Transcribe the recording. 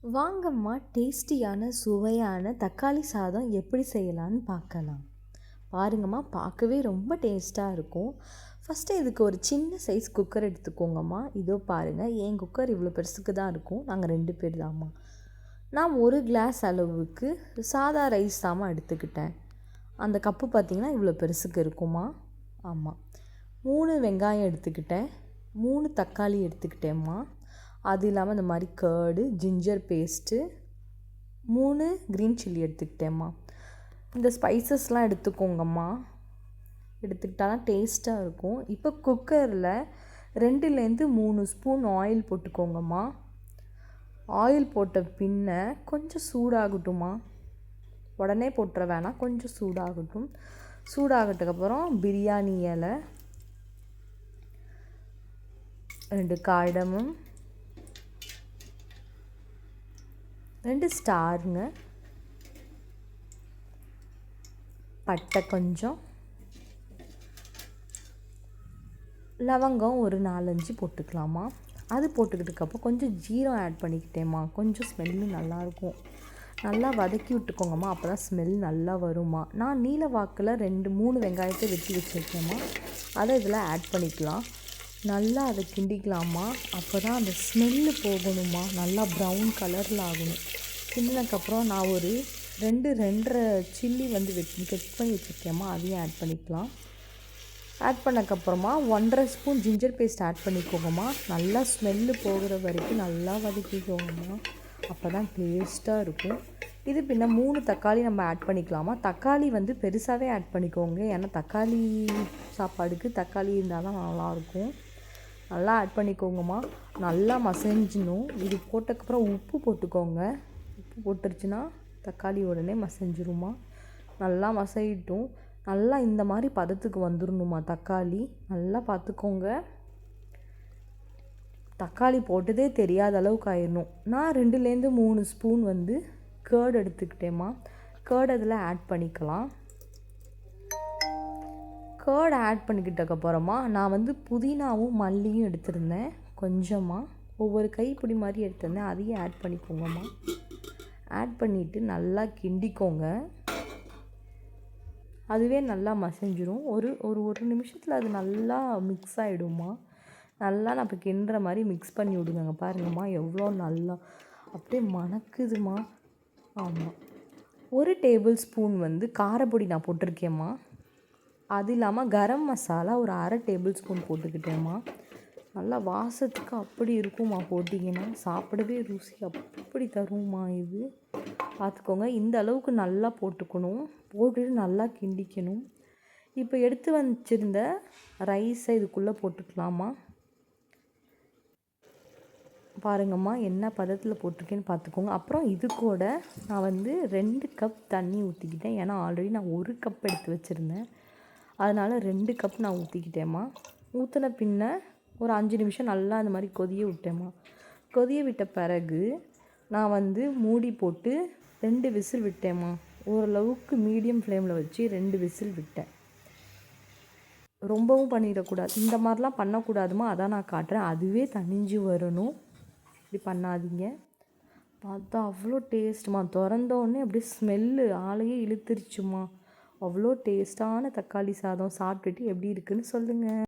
வாங்கம்மா டேஸ்டியான சுவையான தக்காளி சாதம் எப்படி செய்யலான்னு பார்க்கலாம். பாருங்கம்மா, பார்க்கவே ரொம்ப டேஸ்ட்டாக இருக்கும். ஃபஸ்ட்டு இதுக்கு ஒரு சின்ன சைஸ் குக்கர் எடுத்துக்கோங்கம்மா. இதோ பாருங்கள், என் குக்கர் இவ்வளோ பெருசுக்கு தான் இருக்கும். நாங்கள் 2 பேர் தாம்மா. நான் 1 கிளாஸ் அளவுக்கு சாதா ரைஸ் தாம்மா எடுத்துக்கிட்டேன். அந்த கப்பு பார்த்திங்கன்னா இவ்வளோ பெருசுக்கு இருக்குமா. ஆமாம். 3 வெங்காயம் எடுத்துக்கிட்டேன், 3 தக்காளி எடுத்துக்கிட்டேம்மா. அது இல்லாமல் இந்த மாதிரி curd, ginger paste, 3 green chilli எடுத்துக்கிட்டேம்மா. இந்த ஸ்பைசஸ்லாம் எடுத்துக்கோங்கம்மா. எடுத்துக்கிட்டா தான் டேஸ்ட்டாக இருக்கும். இப்போ குக்கரில் 2லேருந்து 3 ஸ்பூன் ஆயில் போட்டுக்கோங்கம்மா. ஆயில் போட்ட பின்ன கொஞ்சம் சூடாகட்டும்மா. உடனே போட்டுற வேணாம், கொஞ்சம் சூடாகட்டும். சூடாகட்டுக்கப்புறம் பிரியாணி இலை, 2 காடமும், 2 ஸ்டாருங்க, பட்டை கொஞ்சம், லவங்கம் ஒரு 4-5 போட்டுக்கலாமா. அது போட்டுக்கிட்டதுக்கப்புறம் கொஞ்சம் ஜீரம் ஆட் பண்ணிக்கிட்டேம்மா. கொஞ்சம் ஸ்மெல்லு நல்லாயிருக்கும். நல்லா வதக்கி விட்டுக்கோங்கம்மா, அப்போ தான் ஸ்மெல் நல்லா வருமா. நான் நீல வாக்கில் 2-3 வெங்காயத்தை வெட்டி வச்சுருக்கேம்மா. அதை இதில் ஆட் பண்ணிக்கலாம். நல்லா அதை கிண்டிக்கலாமா. அப்போ தான் அந்த ஸ்மெல்லு போகணுமா. நல்லா ப்ரௌன் கலரில் ஆகணும். கிண்டினதுக்கப்புறம் நான் ஒரு 2-2.5 சில்லி கட் பண்ணி வச்சுருக்கேம்மா. அதையும் ஆட் பண்ணிக்கலாம். ஆட் பண்ணக்கப்புறமா 1.5 ஸ்பூன் ஜிஞ்சர் பேஸ்ட் ஆட் பண்ணிக்கோங்கம்மா. நல்லா ஸ்மெல்லு போகிற வரைக்கும் நல்லா வதக்கிக்கோங்கம்மா. அப்போ தான் டேஸ்ட்டாக இருக்கும். இது பின்ன 3 தக்காளி நம்ம ஆட் பண்ணிக்கலாமா. தக்காளி பெருசாகவே ஆட் பண்ணிக்கோங்க. ஏன்னா தக்காளி சாப்பாடுக்கு தக்காளி இருந்தால் தான் நல்லாயிருக்கும். நல்லா ஆட் பண்ணிக்கோங்கம்மா. நல்லா மசிஞ்சணும். இது போட்டதுக்கப்புறம் உப்பு போட்டுக்கோங்க. உப்பு போட்டுருச்சுன்னா தக்காளி உடனே மசிஞ்சிருமா. நல்லா மசியட்டும். நல்லா இந்த மாதிரி பதத்துக்கு வந்துடணுமா. தக்காளி நல்லா பார்த்துக்கோங்க. தக்காளி போட்டதே தெரியாத அளவுக்கு ஆயிடணும். நான் 2லேருந்து 3 ஸ்பூன் கேர்டு எடுத்துக்கிட்டேம்மா. கேர்டு அதில் ஆட் பண்ணிக்கலாம். கேர்டு ஆட் பண்ணிக்கிட்டக்கப்புறமா நான் புதினாவும் மல்லியும் எடுத்திருந்தேன். கொஞ்சமாக ஒவ்வொரு கைப்பிடி மாதிரி எடுத்திருந்தேன். அதையும் ஆட் பண்ணிக்கோங்கம்மா. ஆட் பண்ணிவிட்டு நல்லா கிண்டிக்கோங்க. அதுவே நல்லா மசிஞ்சிரும். ஒரு நிமிஷத்தில் அது நல்லா மிக்ஸ் ஆகிடும்மா. நல்லா நான் இப்போ கிண்டுற மாதிரி மிக்ஸ் பண்ணி விடுங்க. பாருங்கம்மா, எவ்வளோ நல்லா அப்படியே மணக்குதுமா. ஆமாம். 1 டேபிள் ஸ்பூன் காரப்பொடி நான் போட்டிருக்கேம்மா. அது இல்லாமல் கரம் மசாலா ஒரு 1/2 டேபிள் ஸ்பூன் போட்டுக்கிட்டேம்மா. நல்லா வாசத்துக்கு அப்படி இருக்கும்மா. போட்டிங்கன்னா சாப்பிடவே ருசி அப்படி தரும்மா. இது பார்த்துக்கோங்க. இந்த அளவுக்கு நல்லா போட்டுக்கணும். போட்டுட்டு நல்லா கிண்டிக்கணும். இப்போ எடுத்து வச்சிருந்த ரைஸை இதுக்குள்ளே போட்டுக்கலாமா. பாருங்கம்மா, என்ன பதத்தில் போட்டிருக்கேன்னு பார்த்துக்கோங்க. அப்புறம் இது கூட நான் 2 கப் தண்ணி ஊற்றிக்கிட்டேன். ஏன்னா ஆல்ரெடி நான் 1 கப் எடுத்து வச்சுருந்தேன். அதனால் 2 கப் நான் ஊற்றிக்கிட்டேம்மா. ஊற்றின பின்ன ஒரு 5 நிமிஷம் நல்லா அந்த மாதிரி கொதிய விட்டேம்மா. கொதிய விட்ட பிறகு நான் மூடி போட்டு 2 விசில் விட்டேம்மா. ஓரளவுக்கு மீடியம் ஃப்ளேமில் வச்சு 2 விசில் விட்டேன். ரொம்பவும் பண்ணிடக்கூடாது. இந்த மாதிரிலாம் பண்ணக்கூடாதுமா. அதான் நான் காட்டுறேன். அதுவே தணிஞ்சு வரணும். இப்படி பண்ணாதீங்க. பார்த்தா அவ்வளோ டேஸ்ட்டுமா. திறந்தோடனே அப்படியே ஸ்மெல்லு ஆளையே இழுத்துருச்சுமா. அவ்வளோ டேஸ்ட்டான தக்காளி சாதம். சாப்பிட்டுட்டு எப்படி இருக்குன்னு சொல்லுங்கள்.